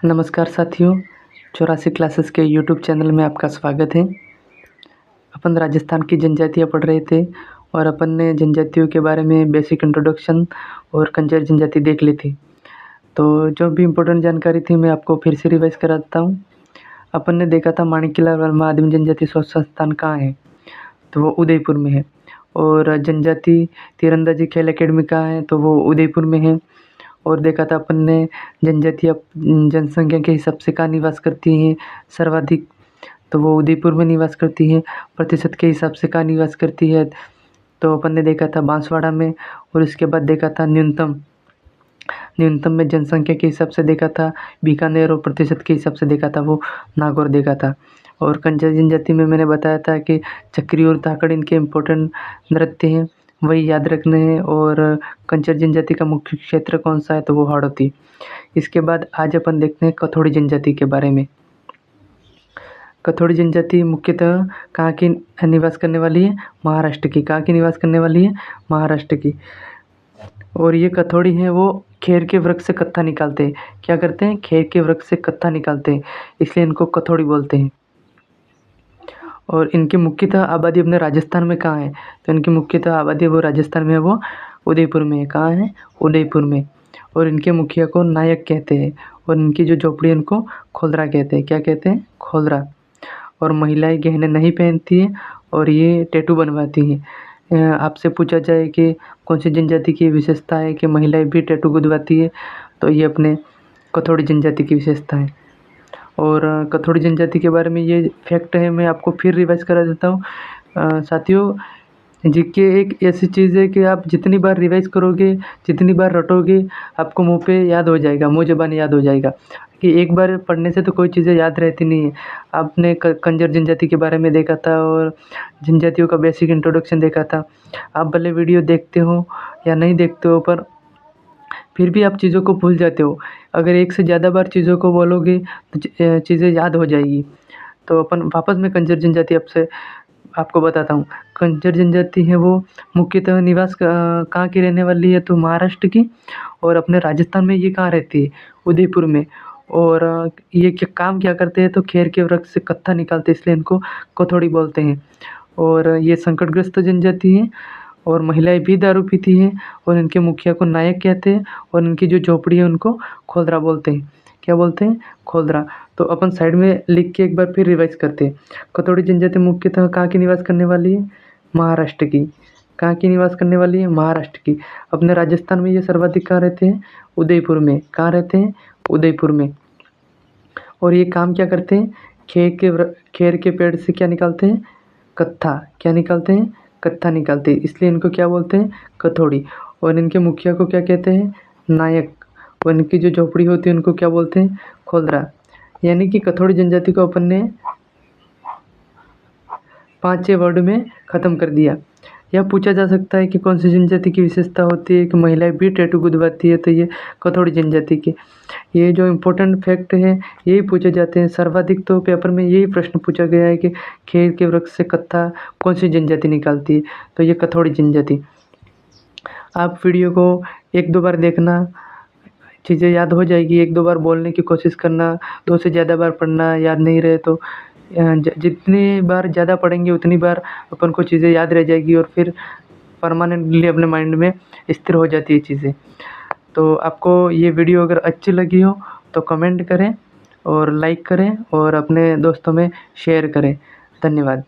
नमस्कार साथियों, 84 क्लासेस के यूट्यूब चैनल में आपका स्वागत है। अपन राजस्थान की जनजातियाँ पढ़ रहे थे और अपन ने जनजातियों के बारे में बेसिक इंट्रोडक्शन और कंजर जनजाति देख ली थी। तो जो भी इम्पोर्टेंट जानकारी थी मैं आपको फिर से रिवाइज कराता हूँ। अपन ने देखा था माणिक्यलाल वर्मा आदिम जनजाति शोध संस्थान कहाँ है, तो वो उदयपुर में है। और जनजाति तीरंदाजी खेल अकेडमी कहाँ है, तो वो उदयपुर में है। और देखा था अपन ने जनजातियाँ जनसंख्या के हिसाब से कहाँ निवास करती हैं सर्वाधिक, तो वो उदयपुर में निवास करती है। प्रतिशत के हिसाब से कहाँ निवास करती है, तो अपन ने देखा था बांसवाड़ा में। और इसके बाद देखा था न्यूनतम में जनसंख्या के हिसाब से देखा था बीकानेर, और प्रतिशत के हिसाब से देखा था वो नागौर देखा था। और कंजर जनजाति में मैंने बताया था कि चक्री और धाकड़ इनके इम्पोर्टेंट नृत्य हैं, वही याद रखने हैं। और कंजर जनजाति का मुख्य क्षेत्र कौन सा है, तो वो हाड़ौती। इसके बाद आज अपन देखते हैं कथोड़ी जनजाति के बारे में। कथोड़ी जनजाति मुख्यतः कहाँ की निवास करने वाली है, महाराष्ट्र की। कहाँ की निवास करने वाली है, महाराष्ट्र की। और ये कथोड़ी हैं वो खेर के वृक्ष से कत्था निकालते हैं। क्या करते हैं, खेर के वृक्ष से कत्था निकालते हैं, इसलिए इनको कथोड़ी बोलते हैं। और इनकी मुख्यतः आबादी अपने राजस्थान में कहाँ है, तो इनकी मुख्यतः आबादी वो राजस्थान में है, वो उदयपुर में है। कहाँ है, उदयपुर में। और इनके मुखिया को नायक कहते हैं। और इनकी जो झोपड़ी है इनको खोलरा कहते हैं। क्या कहते हैं, खोलरा। और महिलाएं गहने नहीं पहनती हैं और ये टैटू बनवाती हैं। आपसे पूछा जाए कि कौन सी जनजाति की विशेषता है कि महिलाएं भी टैटू गुदवाती है, तो ये अपने कथोड़ी जनजाति की विशेषता है। और कथोड़ी जनजाति के बारे में ये फैक्ट है, मैं आपको फिर रिवाइज करा देता हूँ। साथियों, जीके एक ऐसी चीज़ है कि आप जितनी बार रिवाइज करोगे, जितनी बार रटोगे, आपको मुँह पे याद हो जाएगा, मुँह ज़बान याद हो जाएगा। कि एक बार पढ़ने से तो कोई चीज़ें याद रहती नहीं है। आपने कंजर जनजाति के बारे में देखा था और जनजातियों का बेसिक इंट्रोडक्शन देखा था। आप भले वीडियो देखते हो या नहीं देखते हो, पर फिर भी आप चीज़ों को भूल जाते हो। अगर एक से ज़्यादा बार चीज़ों को बोलोगे तो चीज़ें याद हो जाएगी। तो अपन वापस में कंजर जनजाति आपको बताता हूँ। कंजर जनजाति है वो मुख्यतः निवास कहाँ की रहने वाली है, तो महाराष्ट्र की। और अपने राजस्थान में ये कहाँ रहती है, उदयपुर में। और ये काम क्या करते हैं, तो खेर के वृक्ष से कत्था निकालते हैं, इसलिए इनको कथोड़ी बोलते हैं। और ये संकटग्रस्त जनजाति है और महिलाएं भी दारू पीती हैं। और इनके मुखिया को नायक कहते हैं। और इनकी जो झोपड़ी है उनको खोदरा बोलते हैं। क्या बोलते हैं, खोदरा। तो अपन साइड में लिख के एक बार फिर रिवाइज करते हैं। कथोड़ी जनजाति मुख्यतः कहाँ की निवास करने वाली है, महाराष्ट्र की। कहाँ की निवास करने वाली है, महाराष्ट्र की। अपने राजस्थान में ये सर्वाधिक कहाँ रहते हैं, उदयपुर में। कहाँ रहते हैं, उदयपुर में। और ये काम क्या करते हैं, खेर के पेड़ से क्या निकालते हैं, कत्था। क्या निकालते हैं, कत्था निकालते हैं, इसलिए इनको क्या बोलते हैं, कथोड़ी। और इनके मुखिया को क्या कहते हैं, नायक। और इनकी जो झोपड़ी होती है उनको क्या बोलते हैं, खोदरा। यानी कि कथोड़ी जनजाति को अपन ने 5-6 वर्ड में ख़त्म कर दिया। यह पूछा जा सकता है कि कौन सी जनजाति की विशेषता होती है कि महिलाएं भी टैटू गुदवाती है, तो ये कथोड़ी जनजाति की। ये जो इम्पोर्टेंट फैक्ट है यही पूछे जाते हैं सर्वाधिक। तो पेपर में यही प्रश्न पूछा गया है कि खेर के वृक्ष से कत्था कौन सी जनजाति निकालती है, तो ये कथोड़ी जनजाति। आप वीडियो को 1-2 बार देखना, चीज़ें याद हो जाएगी। 1-2 बार बोलने की कोशिश करना, 2 से ज़्यादा बार पढ़ना, याद नहीं रहे तो जितनी बार ज़्यादा पढ़ेंगे उतनी बार अपन को चीज़ें याद रह जाएगी और फिर परमानेंटली अपने माइंड में स्थिर हो जाती है चीज़ें। तो आपको ये वीडियो अगर अच्छी लगी हो तो कमेंट करें और लाइक करें और अपने दोस्तों में शेयर करें। धन्यवाद।